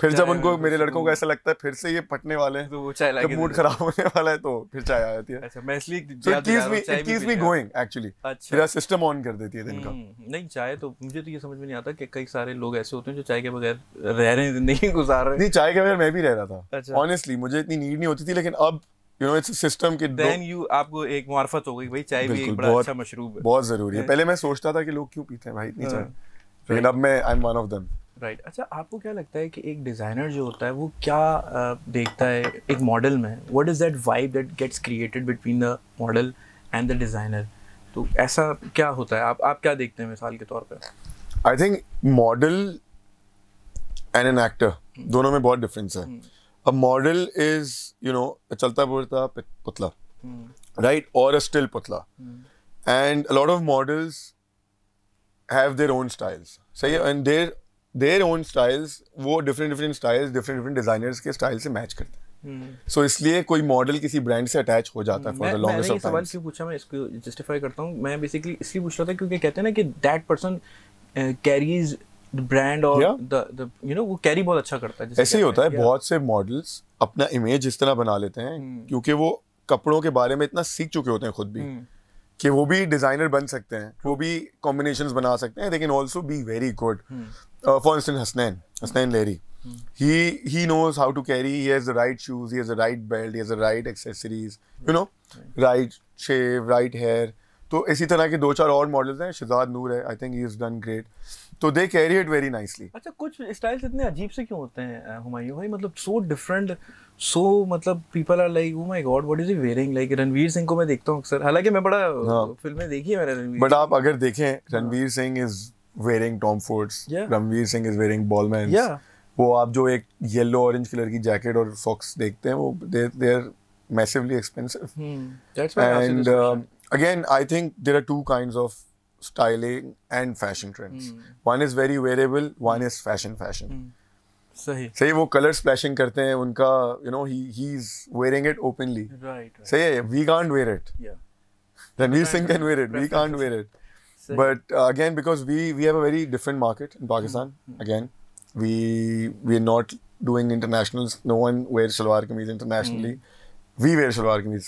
फिर जब उनको मेरे लड़कों को ऐसा लगता है फिर से ये फटने वाले हैं, तो वो चाय जब मूड खराब होने वाला है तो फिर चाय आ जाती है। अच्छा, मैं इसलिए it keeps me going actually। अच्छा, मेरा सिस्टम ऑन कर देती है दिन का। नहीं चाय तो मुझे तो ये समझ में नहीं आता कि कई सारे लोग ऐसे होते हैं जो चाय के बगैर रह रहे हैं, जिंदगी गुजार रहे हैं। नहीं, चाय के बगैर मैं भी रह रहा था। अच्छा। ऑनेस्टली मुझे इतनी नीड नहीं होती थी, लेकिन अब इट्स सिस्टम के देन आपको एक मार्फत हो गई भाई, चाय भी एक बड़ा अच्छा मशरूब है, बहुत जरूरी है। पहले मैं सोचता था कि लोग क्यों पीते हैं भाई इतनी चाय, लेकिन अब मैं I am one of them. Right. अच्छा, आपको क्या लगता है कि एक डिज़ाइनर जो होता है वो क्या देखता है एक मॉडल में? What is that vibe that gets created between the model and the designer? तो ऐसा क्या होता है, आप क्या देखते हैं मिसाल के तौर पे? I think model and an actor दोनों में बहुत डिफरेंस है। अ मॉडल इज चलता बोलता पुतला, राइट, और अ स्टिल पुतला, and a lot of models have their own styles, सही है, एंड देयर ओन स्टाइल्स, वो डिफरेंट स्टाइल्स डिफरेंट डिजाइनर्स के स्टाइल से मैच करते हैं। सो इसलिए कोई मॉडल किसी ब्रांड से अटैच हो जाता है for the longest of time. सवाल क्यों पूछा मैं, इसको जस्टिफाई करता हूँ। मैं बेसिकली इसलिए पूछ रहा था क्योंकि कहते हैं ना कि that person carries the brand, और द वो कैरी बहुत अच्छा करता है। ऐसे ही होता है, बहुत से मॉडल्स अपना इमेज इस तरह बना लेते हैं क्योंकि वो कपड़ों के बारे में इतना सीख चुके होते हैं खुद भी कि वो भी डिजाइनर बन सकते हैं, वो भी कॉम्बिनेशंस बना सकते हैं, they can also be very good. For instance Hasnain Lehri, he knows how to carry, he has the right shoes, he has the right belt, he has the right accessories, right shave, right hair। तो इसी तरह के 2-4 और models हैं, शहजाद नूर है, I think he is done great, तो they carry it very nicely. अच्छा, कुछ स्टाइल्स इतने अजीब से क्यों होते हैं हुमायूं भाई, मतलब सो डिफरेंट, सो मतलब people are like oh my god what is he wearing, like Ranveer Singh को मैं देखता हूं अक्सर, हालांकि मैं बड़ा फिल्में देखी है मैंने रणवीर, बट आप अगर देखें Ranveer Singh is wearing Tom Fords, Ranveer Singh is wearing Balmains, वो आप जो एक येलो ऑरेंज कलर की जैकेट और सॉक्स देखते हैं वो they are massively expensive. And again I think there are two kinds of styling and fashion trends। one is very wearable, one is fashion। सही वो कलर स्प्लैशिंग करते हैं उनका, he's wearing it openly, right। सही है, we can't wear it, Ranveer Singh can wear it, we can't wear it, but again because we have a very different market in Pakistan, again we are not doing internationals, no one wears salwar kameez internationally, we wear salwar kameez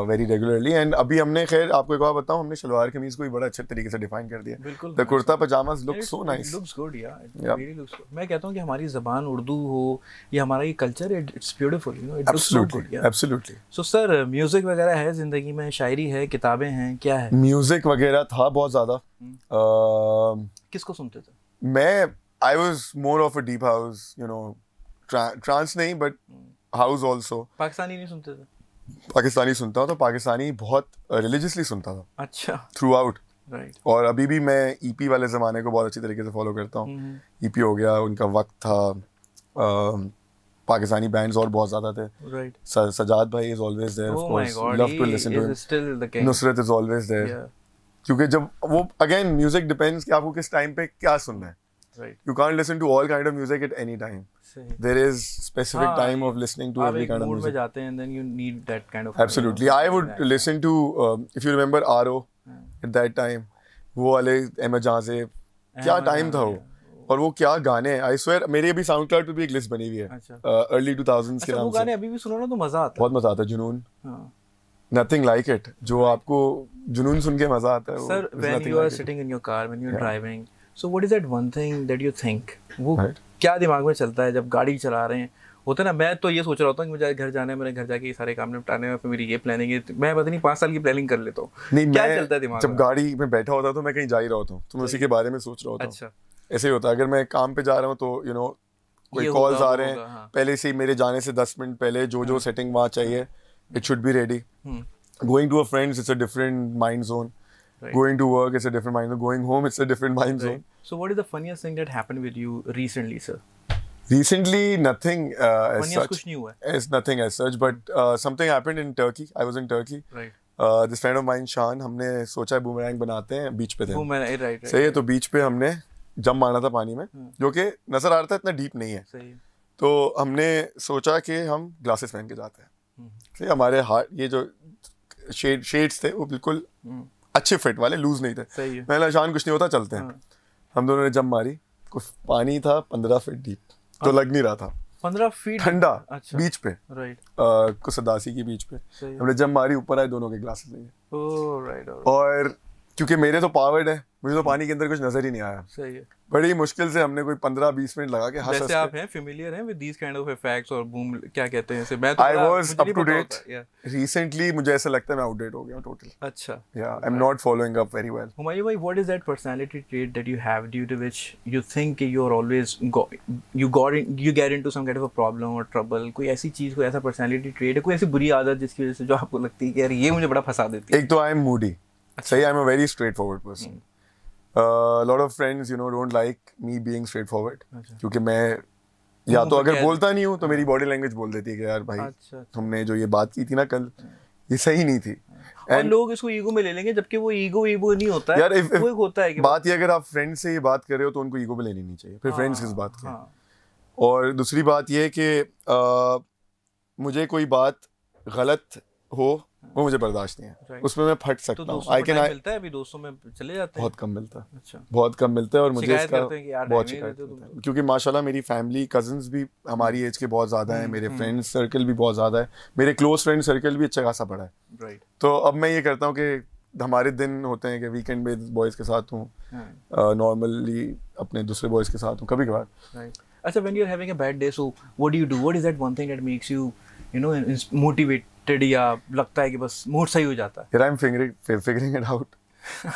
very regularly। and अभी हमने, खैर आपको एक बात बताऊं, हमने सलवार कमीज को भी बड़ा अच्छे तरीके से डिफाइन कर दिया। बिल्कुल, the kurta pyjamas look so nice, looks good, it really looks good। मैं कहता हूं कि हमारी ज़बान उर्दू हो या हमारा ये culture, it's beautiful, it looks so good। Absolutely। so sir, music वगैरह है जिंदगी में, शायरी है, किताबें हैं, क्या है? म्यूजिक वगैरह था बहुत ज्यादा। किसको सुनते थे? मैं I was more of a deep house, trance नहीं, but house also। पाकिस्तानी नहीं सुनते थे? पाकिस्तानी सुनता हूँ, तो पाकिस्तानी बहुत रिलीजियसली सुनता था। अच्छा। Through out, right. और अभी भी मैं ईपी वाले ज़माने को बहुत अच्छी तरीके से फॉलो करता हूँ। ईपी हो गया, उनका वक्त था, पाकिस्तानी बैंड्स और बहुत ज़्यादा थे, राइट। सजाद भाई is always there, of course, love to listen to him, Nusrat is always there, क्योंकि जब वो, अगेन म्यूजिक डिपेंड्स कि आपको किस टाइम पे क्या सुनना है, right. You can't listen to all kind of music at any time, there is specific time of listening to every kind of music। में जाते हैं and then you need that kind of। Absolutely, I would listen to if you remember RO at that time, वो वाले अहमद जाज़ेब, क्या time था वो, और वो क्या गाने, I swear मेरे भी SoundCloud पे भी एक लिस्ट बनी हुई है early 2000s के नाम से। वो गाने अभी भी सुनो ना तो मजा आता है, बहुत मजा आता है। जुनून, nothing like it, जो आपको जुनून सुन के मजा आता है। Sir, when you are sitting in your car, when you are driving, so what is that one thing that you think, वो क्या दिमाग में चलता है जब गाड़ी चला रहे हैं? होता ना, मैं तो ये सोच रहा होता हूँ कि मुझे घर जाना है, मेरे घर जाके ये सारे काम निपटाने हैं, फिर मेरी ये प्लानिंग है, मैं पता नहीं 5 साल की प्लानिंग कर लेता हूँ। नहीं, क्या चलता है दिमाग जब गाड़ी में बैठा होता तो मैं कहीं जा ही रहा होता हूँ, तो मैं उसी के बारे में सोच रहा होता हूँ। अच्छा। ऐसे ही होता है, अगर मैं काम पे जा रहा हूँ तो कोई कॉल्स आ रहे हैं, पहले से ही मेरे जाने से 10 मिनट पहले जो सेटिंग वहाँ चाहिए, it should be ready. Going to a friends, it's a different mind zone. Going to work, it's a different mind zone. Going home, it's a different mind zone. So what is the funniest thing that happened with you recently, sir? Recently, nothing as such. कुछ नहीं हुआ है? As nothing as such, but something happened in Turkey. I was in Turkey. Right. This friend of mine, Shan, हमने सोचा boomerang बनाते हैं, बीच पे थे। Boomerang, right। सही है, तो बीच पे हमने जंप मारना था पानी में, जो कि नजर आ रहा था इतना डीप नहीं है। सही है। तो हमने सोचा कि हम ग्लासेस पहन के जाते हैं। सही, हमारे हार्ट, ये जो शेड्स थे वो बिल्कुल अच्छे फिट वाले, लूज नहीं थे। सही है। मैंने शान कुछ नहीं होता, चलते हैं। हम दोनों ने जंप मारी, कुछ पानी था 15 फीट डीप, तो लग नहीं रहा था। 15 फीट ठंडा। अच्छा। बीच पे, राइट। कुछ सदासी की बीच पे हमने जंप मारी, ऊपर आए, दोनों के ग्लासेस लेंगे। Oh right. और क्योंकि मेरे तो पावर्ड है, मुझे तो पानी के अंदर कुछ नजर ही नहीं आया। सही है। बड़ी मुश्किल से हमने कोई 15-20 मिनट लगा के हंस जैसे आप हैं फेमिलियर हैं with these kind of effects और बूम क्या कहते हैं इसे, मैं I was up to date. Recently मुझे ऐसा लगता है मैं आउटडेट हो गया हूं टोटल। अच्छा। या I am not following up very well. Humayun भाई, what is that personality trait that you have due to which you think you are always you get into some kind of a problem or trouble? कोई ऐसी चीज, कोई ऐसा personality trait है, कोई ऐसी बुरी आदत जिसकी वजह से जो आपको लगती है कि यार ये मुझे बड़ा फंसा देती है? एक तो आई एम मूडी। सही, I am a very straight forward person. Lot of friends you know don't like me being straight forward, क्योंकि मैं या तो अगर बोलता नहीं हूँ तो मेरी बॉडी लैंग्वेज बोल देती है कि यार भाई तुमने जो ये बात की थी ना कल, ये सही नहीं थी। और लोग इसको ईगो में ले लेंगे, जबकि वो ईगो नहीं होता है यार। वो एक होता है कि बात ये, अगर आप फ्रेंड से ये बात कर रहे हो तो उनको ईगो में लेनी नहीं चाहिए, फिर फ्रेंड्स किस बात के। और दूसरी बात ये कि मुझे कोई बात गलत हो वो मुझे बर्दाश्त नहीं है, उसमें मैं फट सकता हूँ। आई कैन मिलता है, अभी दोस्तों में चले जाते हैं, बहुत कम मिलता है। अच्छा। बहुत कम मिलता है, और मुझे इसका बहुत शिकायत करते हैं, क्योंकि माशाल्लाह मेरी फैमिली कजन्स भी हमारी एज के बहुत ज़्यादा है, मेरे फ्रेंड्स सर्कल भी बहुत ज़्यादा है, मेरे क्लोज फ्रेंड सर्कल भी अच्छा खासा बड़ा है। तो अब मैं ये करता हूँ कि हमारे दिन होते हैं कि वीकेंड में बॉयज़ के साथ हूँ, नॉर्मली अपने दूसरे बॉयज़ के साथ हूँ कभी कभार। अच्छा, when you're having a bad day, so what do you do? What is that one thing that makes you, you know, motivated, या लगता है कि बस मूड सही हो जाता है? Here I'm figuring it out.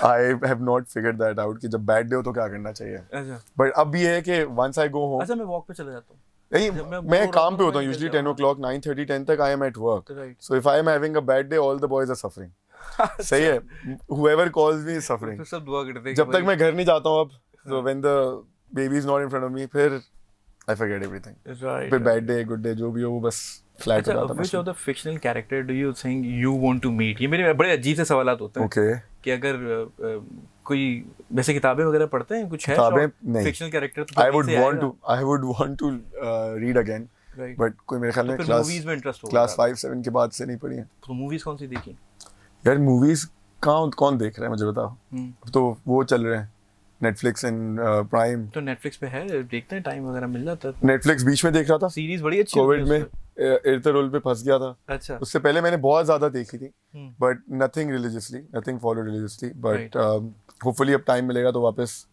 I have not figured that out कि जब बैड डे हो तो क्या करना चाहिए। अच्छा। But अब भी है कि once I go home, अच्छा, मैं वॉक पे चला जाता हूँ। नहीं, मैं काम पे होता हूँ usually 10 o'clock, 9:30, 10 तक I am at work. So if I am having a bad day, all the boys are suffering. सही है, whoever calls me is suffering. सब दुआ करते हैं जब तक मैं घर नहीं जाता हूँ अब, so when the baby is not in front of me, फिर I forget everything. Right. फिर bad day, good day, जो भी हो वो बस flat हो जाता है। Which of the fictional character do you think you want to meet? ये मेरे बड़े अजीब से सवालात होते हैं। Okay. कि अगर कोई वैसे किताबें वगैरह पढ़ते हैं, कुछ है किताबें नहीं, fictional character तो I would want to read again. Right. But कोई मेरे ख्याल में क्लास 5-7 के बाद से नहीं पढ़ी है। तो मूवीज कौन सी देखी? यार मूवीज कौन देख रहा है मुझे बताओ। तो वो चल रहे हैं नेटफ्लिक्स एंड प्राइम। तो नेटफ्लिक्स पे है, देखते हैं, टाइम वगैरह मिल जाता है। नेटफ्लिक्स बीच में देख रहा था, सीरीज बड़ी अच्छी, कोविड में एयरटेल पे फंस गया था। अच्छा। उससे पहले मैंने बहुत ज्यादा देखी थी, but nothing follow religiously, but hopefully अब टाइम मिलेगा तो वापस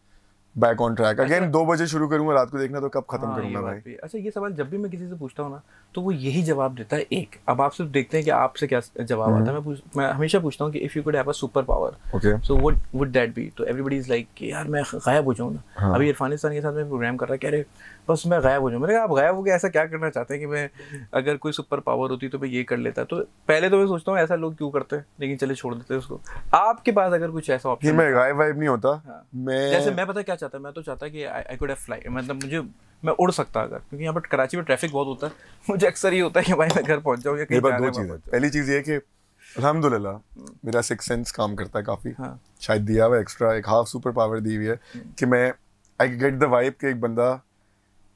बैक ऑन ट्रैक अगेन। 2 बजे शुरू करूंगा रात को देखना, तो कब खत्म करूंगा भाई। अच्छा, ये सवाल जब भी मैं किसी से पूछता हूँ ना, तो वो यही जवाब देता है एक। अब आप सिर्फ देखते हैं कि आपसे क्या जवाब आता है। मैं हमेशा पूछता हूँ कि if you could have a super power, so what would that be? तो एवरीबॉडी इज लाइक कि यार मैं गायब हो जाऊँ ना। अभी इरफान के साथ मैं प्रोग्राम कर रहा है, कह रहे बस मैं गायब हो जाऊँ। मैंने कहा आप गायब हो गए, ऐसा क्या करना चाहते हैं कि मैं, अगर कोई सुपर पावर होती तो मैं ये कर लेता। तो पहले तो मैं सोचता हूँ ऐसा लोग क्यों करते हैं, लेकिन चले छोड़ देते हैं उसको। आपके पास अगर कुछ ऐसा ऑप्शन? मैं गायब नहीं होता। मैं जैसे मैं पता क्या चाहता, मैं तो चाहता कि आई कुड हैव फ्लाई, मतलब मैं उड़ सकता अगर, क्योंकि यहाँ पर कराची में ट्रैफिक बहुत होता है, मुझे अक्सर ये होता है कि भाई मैं घर पहुँच जाऊँ या कहीं जाने। 2 चीज़ें। पहली चीज़ ये कि अल्हम्दुलिल्लाह मेरा 6th सेंस काम करता है काफ़ी। शायद दिया हुआ एक्स्ट्रा एक हाफ सुपर पावर दी हुई है कि मैं आई गेट द वाइब कि एक बंदा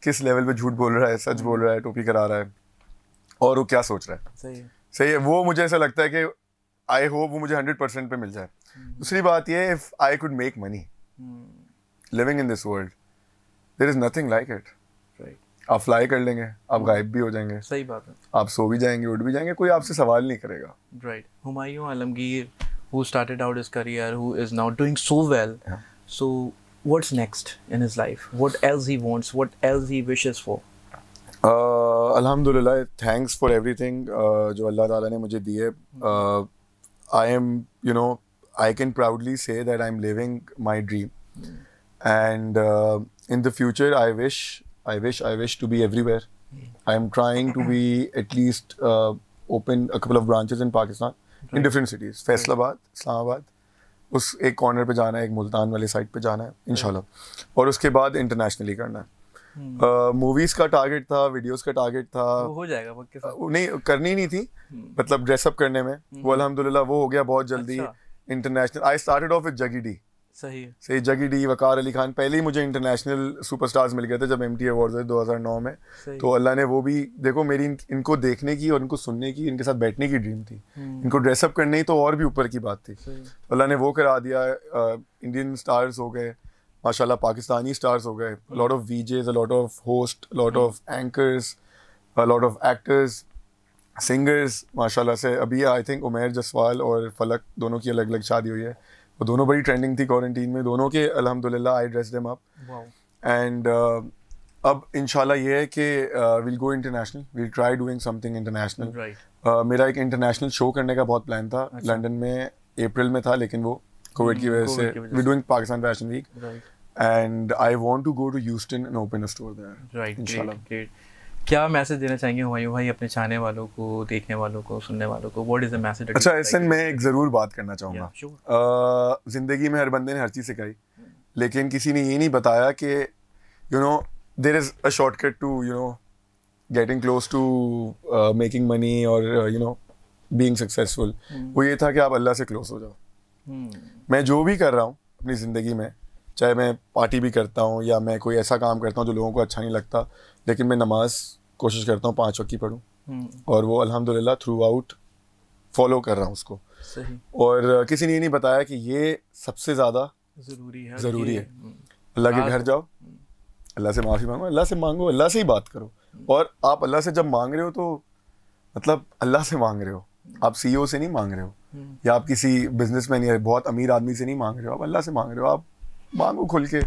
किस लेवल पे झूठ बोल रहा है, सच बोल रहा है, टोपी करा रहा है, और वो क्या सोच रहा है। सही है। वो मुझे ऐसा लगता है कि आई होप वो मुझे 100% पे मिल जाए। दूसरी बात ये, if I could make money living in this world, there is nothing like it. आप फ्लाई कर लेंगे, आप गायब भी हो जाएंगे। सही बात है। आप सो भी जाएंगे, उड़ भी जाएंगे, कोई आपसे सवाल नहीं करेगा। Right. Humayun Alamgir, who started out his career, who is now doing so well. Yeah. So what's next in his life? What else he wants? What else he wishes for? Alhamdulillah, thanks for everything जो अल्लाह ताला ने मुझे दी है। I am, you know, I can proudly say that I'm living my dream. And in the future, I wish to be everywhere. I am trying to be at least open a couple of branches in Pakistan, in different cities. Faisalabad, Islamabad, उस एक corner पे जाना है, एक मुल्तान वाली side पे जाना है इंशाल्लाह, और उसके बाद इंटरनेशनली करना है। मूवीज का टारगेट था, वीडियोस का टारगेट था, वो हो जाएगा पक्के साथ। नहीं करनी नहीं थी, मतलब ड्रेसअप करने में, वो अल्हम्दुलिल्लाह वो हो गया बहुत जल्दी। International I started off with जगी डी, सही है। सही, जगी डी, वकार अली खान, पहले ही मुझे इंटरनेशनल सुपरस्टार्स मिल गए थे जब MTV अवार्ड्स हुए 2009 में। तो अल्लाह ने वो भी, देखो मेरी इनको देखने की और इनको सुनने की, इनके साथ बैठने की ड्रीम थी, इनको ड्रेसअप करने की तो और भी ऊपर की बात थी। अल्लाह ने वो करा दिया। इंडियन स्टार्स हो गए माशाल्लाह, पाकिस्तानी स्टार्स हो गए, lot of VJs, a lot of host, lot of anchors, a lot of actors, singers माशाल्लाह से। अभी आई थिंक उमैर जसवाल और फलक दोनों की अलग अलग शादी हुई है, वो दोनों बड़ी ट्रेंडिंग थी क्वारंटीन में, दोनों के अल्हम्दुलिल्लाह आई ड्रेस देम अप। एंड अब इंशाल्लाह ये है कि will go international, will try doing something international. मेरा एक इंटरनेशनल शो करने का बहुत प्लान था, लंदन में अप्रैल में था, लेकिन वो कोविड की वजह से we doing Pakistan fashion week, and I want to go to Houston and open a store there इंशाल्लाह। क्या मैसेज देना चाहेंगे हुमायूं भाई अपने चाहने वालों को, देखने वालों को, सुनने वालों को? What is the message? अच्छा, इससे मैं एक ज़रूर बात करना चाहूँगा। ज़िंदगी में हर बंदे ने हर चीज़ सिखाई, लेकिन किसी ने ये नहीं बताया कि you know there is a shortcut to you know getting close to making money और यू नो बीइंग सक्सेसफुल। वो ये था कि आप अल्लाह से क्लोज हो जाओ। मैं जो भी कर रहा हूँ अपनी ज़िंदगी में, चाहे मैं पार्टी भी करता हूँ या मैं कोई ऐसा काम करता हूँ जो लोगों को अच्छा नहीं लगता, लेकिन मैं नमाज कोशिश करता हूँ 5 वक्त की पढूं, और वो अल्हम्दुलिल्लाह थ्रू आउट फॉलो कर रहा हूँ उसको। सही। और किसी ने ये नहीं बताया कि ये सबसे ज़्यादा ज़रूरी है। अल्लाह के घर जाओ, अल्लाह से माफ़ी मांगो, अल्लाह से मांगो, अल्लाह से ही बात करो। और आप अल्लाह से जब मांग रहे हो तो मतलब अल्लाह से मांग रहे हो, आप CEO से नहीं मांग रहे हो, या आप किसी बिजनेसमैन या बहुत अमीर आदमी से नहीं मांग रहे हो, आप अल्लाह से मांग रहे हो। आप मांगो खुल के,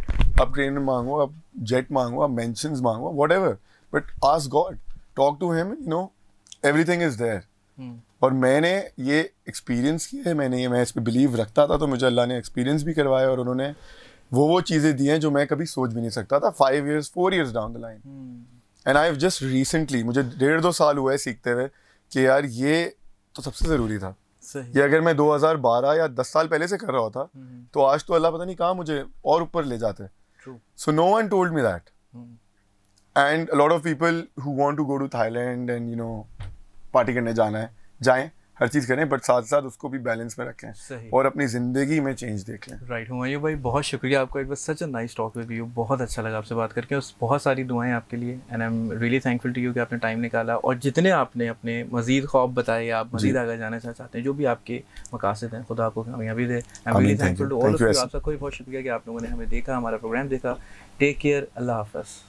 आप ट्रेन में मांगो, आप जेट मांगो, आप मेंशंस मांगो, whatever, but ask God, talk to him, you know everything is there. और मैंने ये एक्सपीरियंस किया है, मैं इस पे बिलीव रखता था, तो मुझे अल्लाह ने एक्सपीरियंस भी करवाया, और उन्होंने वो चीज़ें दी हैं जो मैं कभी सोच भी नहीं सकता था 5 years 4 years down the line. And I have just recently, मुझे 1.5-2 साल हुआ है सीखते हुए कि यार ये तो सबसे ज़रूरी था। ये अगर मैं 2012 या 10 साल पहले से कर रहा होता तो आज तो अल्लाह पता नहीं कहाँ मुझे और ऊपर ले जाते। So no one told me that, and a lot of people who want to go to Thailand and you know party करने जाना है, जाएं, हर चीज़ करें, बट साथ साथ उसको भी बैलेंस में रखें और अपनी ज़िंदगी में चेंज देख लें। राइट। हुमायूं भाई बहुत शुक्रिया आपका, it was such a nice talk with you, बहुत अच्छा लगा आपसे बात करके, और बहुत सारी दुआएं आपके लिए, and I am really thankful to you कि आपने टाइम निकाला, और जितने आपने अपने मज़ीद ख्वाब बताए, आप मज़ीद आगे जाना चाहते हैं, जो भी आपके मकासद हैं, खुदा आपको कामयाबी दे। I am really thankful to all of you. आप सबको भी बहुत शुक्रिया कि आप लोगों ने हमें देखा, हमारा प्रोग्राम देखा। टेक केयर, अल्लाह हाफ़िज़।